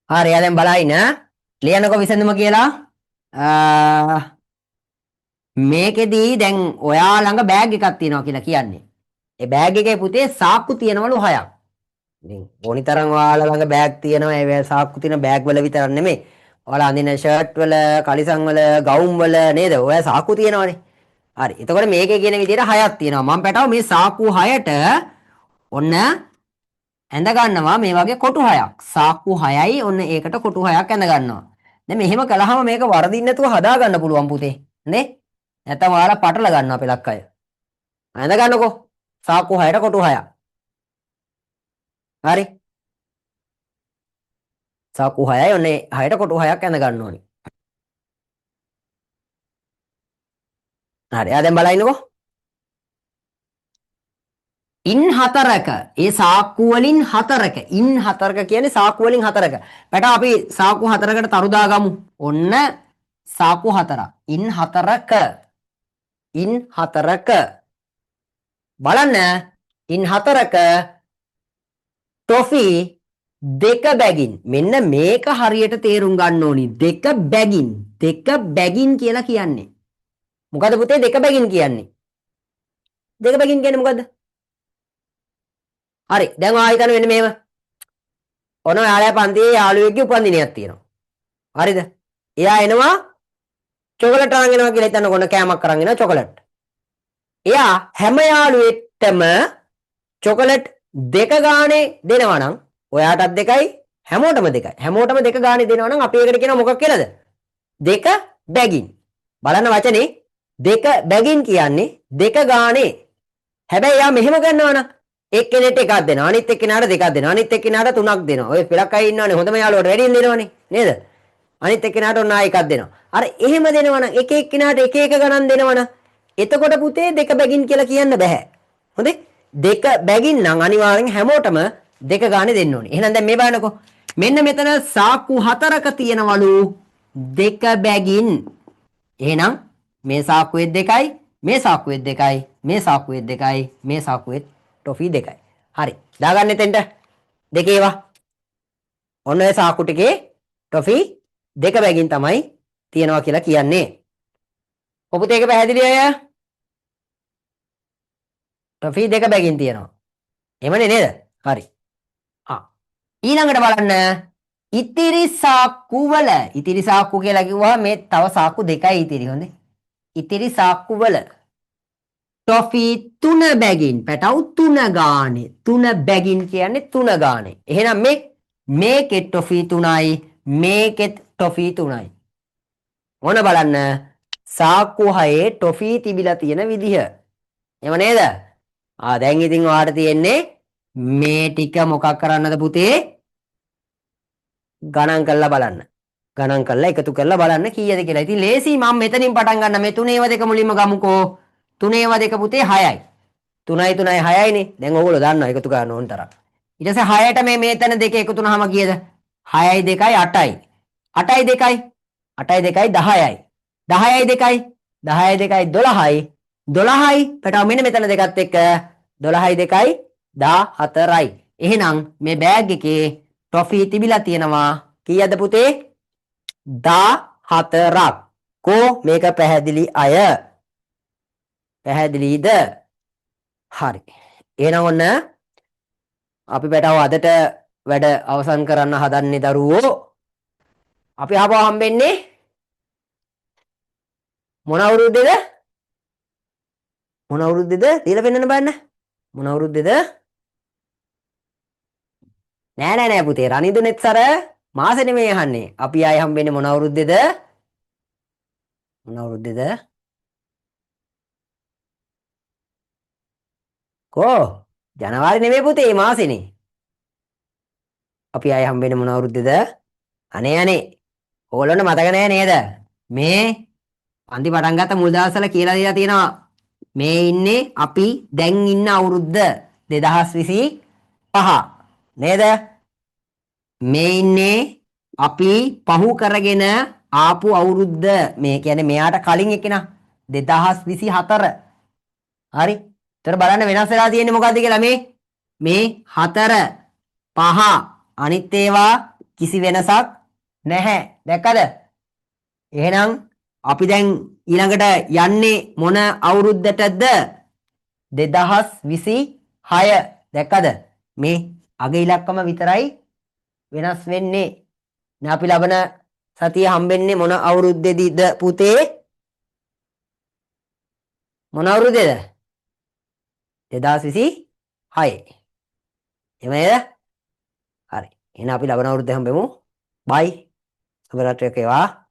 හරි එයා දැන් බලයින ලියන්නකෝ විසඳුම කියලා. මේකෙදී දැන් ඔයා ළඟ බෑග් එකක් තියෙනවා කියලා කියන්නේ. ඒ බෑග් එකේ පුතේ සාක්කු තියෙනවලු 6ක්. ඉතින් ඕනිතරම් ඔයාලා ළඟ බෑග් තියෙනවා. ඒ සාක්කු තියෙන බෑග් වල විතරක් නෙමෙයි. ඔයාලා අඳින ෂර්ට් වල, කලිසම් වල, ගවුම් වල නේද? ඔය සාක්කු තියෙනවනේ. හරි. එතකොට මේකේ කියන විදිහට 6ක් තියෙනවා. මම පැටව මේ සාක්කු 6ට ඔන්න ඇඳ ගන්නවා මේ වගේ කොටු 6ක්. සාක්කු 6යි ඔන්න ඒකට කොටු 6ක් ඇඳ ගන්නවා. දැන් මෙහෙම කළාම මේක වරදින්න නැතුව හදා ගන්න පුළුවන් පුතේ. නේ? නැත්නම් ඔයාලා පටල ගන්නවා පෙලක් අය. ඇඳ ගන්නකෝ. සාක්කු 6ට කොටු 6ක්. හරි. සාක්කු 6යි ඔන්න 6ට කොටු 6ක් ඇඳ ගන්න ඕනේ. හරි. එයා දැන් බලන්නකෝ. ඉන් 4ක ඒ සාක්කු වලින් 4ක ඉන් 4ක කියන්නේ සාක්කු වලින් 4ක. පැට අපි සාක්කු 4කට තරු දාගමු. ඔන්න සාක්කු 4ක්. ඉන් 4ක ඉන් 4ක බලන්න ඉන් 4ක ටොෆි දෙක බැගින් මෙන්න මේක හරියට තේරුම් ගන්න ඕනි. දෙක බැගින් කියලා කියන්නේ. මොකද පුතේ දෙක බැගින් කියන්නේ? දෙක බැගින් කියන්නේ මොකද්ද? හරි. දැන් ඔයා හිතන්න මෙන්න මේව. ඔන්න ඔයාලා පන්තියේ යාළුවෙක්ගේ උපන්දිනයක් තියෙනවා. හරිද? එයා එනවා චොකලට් අරන් එනවා කියලා හිතන්න කොන්න කෑමක් අරන් එනවා චොකලට්. එයා හැම යාළුවෙක්ටම චොකලට් දෙක ගානේ දෙනවා නම් ඔයාටත් දෙකයි හැමෝටම දෙකයි. හැමෝටම දෙක ගානේ දෙනවා නම් අපි ඒකට කියනවා මොකක් කියලාද? දෙක බැගින්. බලන්න වචනේ දෙක බැගින් කියන්නේ දෙක ගානේ. හැබැයි යා මෙහෙම කරනවා නම් එක්කෙනෙක්ට එකක් දෙනවා. අනිත් එක්කෙනාට දෙකක් දෙනවා. අනිත් එක්කෙනාට තුනක් දෙනවා. ඔය පෙලක් අය ඉන්නවනේ හොඳම යාළුවට වැඩියෙන් දෙනවනේ නේද? අනිත් එක්කෙනාට ඔන්න ආයෙ එකක් දෙනවා. අර එහෙම දෙනවා නම් එක එක්කෙනාට එක එක ගණන් දෙනවා නම් එතකොට පුතේ දෙක බැගින් කියලා කියන්න බෑ. හොඳේ? දෙක බැගින් නම් අනිවාර්යෙන් හැමෝටම දෙක ගානේ දෙන්න ඕනේ. එහෙනම් දැන් මේ බලන්නකෝ. මෙන්න මෙතන සාක්කු 4ක තියෙනවලු දෙක බැගින්. එහෙනම් මේ සාක්කුවේ දෙකයි, මේ සාක්කුවේ දෙකයි, මේ සාක්කුවේ දෙකයි, මේ සාක්කුවේ ටොෆි දෙකයි. හරි. දාගන්න එතෙන්ට දෙකේ ඒවා. ඔන්න ඔය සාක්කු ටිකේ ටොෆි දෙක බැගින් තමයි තියනවා කියලා කියන්නේ. ඔපුත ඒක පැහැදිලි අය? ටොෆි දෙක බැගින් තියනවා. එහෙමනේ නේද? හරි. ඊළඟට බලන්න ඉතිරි සාක්කු වල ඉතිරි සාක්කු කියලා කිව්වහම මේ තව සාක්කු දෙකයි ඉතිරි හොඳේ. ඉතිරි සාක්කු වල ටොෆි 3 බැගින් පැටව් 3 ගානේ 3 බැගින් කියන්නේ 3 ගානේ. එහෙනම් මේකෙත් ටොෆි 3යි මේකෙත් ටොෆි 3යි. මොන බලන්න සාක්කු 6 ටොෆි තිබිලා තියෙන විදිහ. එහෙම නේද? දැන් ඉතින් ඔයාලට තියෙන්නේ මේ ටික මොකක් කරන්නද පුතේ? ගණන් කරලා බලන්න. ගණන් කරලා එකතු කරලා බලන්න කීයද කියලා. ඉතින් ලේසි මම මෙතනින් පටන් ගන්න මේ 3 ඒවා දෙක මුලින්ම ගමුකෝ. 3 ඒවා දෙක පුතේ 6යි. 3යි 3යි 6යිනේ. දැන් ඕගොල්ලෝ දන්නවා එකතු කරන්න ඕන තරම්. ඊට පස්සේ 6ට මේතන දෙක එකතු වුනහම කීයද? 6යි 2යි 8යි. 8යි 2යි 8යි 2යි 10යි. 10යි 2යි 10යි 2යි 12යි. 12යි පැටව මෙන්න මෙතන දෙකත් එක්ක 12යි 2යි 14යි. එහෙනම් මේ බෑග් එකේ ටොෆි තිබිලා තියෙනවා කීයද පුතේ? 14ක්. කෝ මේක පැහැදිලි අය? පැහැදිලිද? හරි. එහෙනම් ඔන්න අපි පැටව අදට වැඩ අවසන් කරන්න හදන්නේ දරුවෝ. අපි ආපහු හම්බෙන්නේ මොන අවුරුද්දේද? මොන අවුරුද්දේද? දීලා පෙන්නන්න බලන්න. මොන අවුරුද්දේද? නෑ පුතේ රනිදුනෙත් සර මාසෙ නෙමෙයි අහන්නේ. අපි ආයෙ හම්බෙන්නේ මොන අවුරුද්දේද? මොන අවුරුද්දේද? කෝ ජනවාරි නෙමෙයි පුතේ මේ මාසෙනේ. අපි ආයෙ හම්බෙන්නේ මොන අවුරුද්දේද? අනේ ඕගොල්ලන්ට මතක නෑ නේද? මේ පන්ති පටන් ගත්ත මුල් දවස්වල කියලා දීලා තියෙනවා. මේ ඉන්නේ අපි දැන් ඉන්න අවුරුද්ද 2025 නේද? මේ ඉන්නේ අපි පහු කරගෙන ආපු අවුරුද්ද. මේ කියන්නේ මෙයාට කලින් එක්කෙනා 2024. හරි. ඒතර බලන්න වෙනස් වෙලා තියෙන්නේ මොකද්ද කියලා මේ 4 5 අනිත් ඒවා කිසි වෙනසක් නැහැ. දැක්කද? එහෙනම් අපි දැන් ඊළඟට යන්නේ මොන අවුරුද්දටද? 2026. දැක්කද? මේ අග ඉලක්කම විතරයි වෙනස් වෙන්නේ. අපි ලබන සතිය හම්බෙන්නේ මොන අවුරුද්දේදීද පුතේ? මොන අවුරුද්දේද? 2026. එහෙම නේද? හරි. එහෙනම් අපි ලබන අවුරුද්දේ හම්බෙමු. බයි. සුබ රාත්‍රියක් වේවා.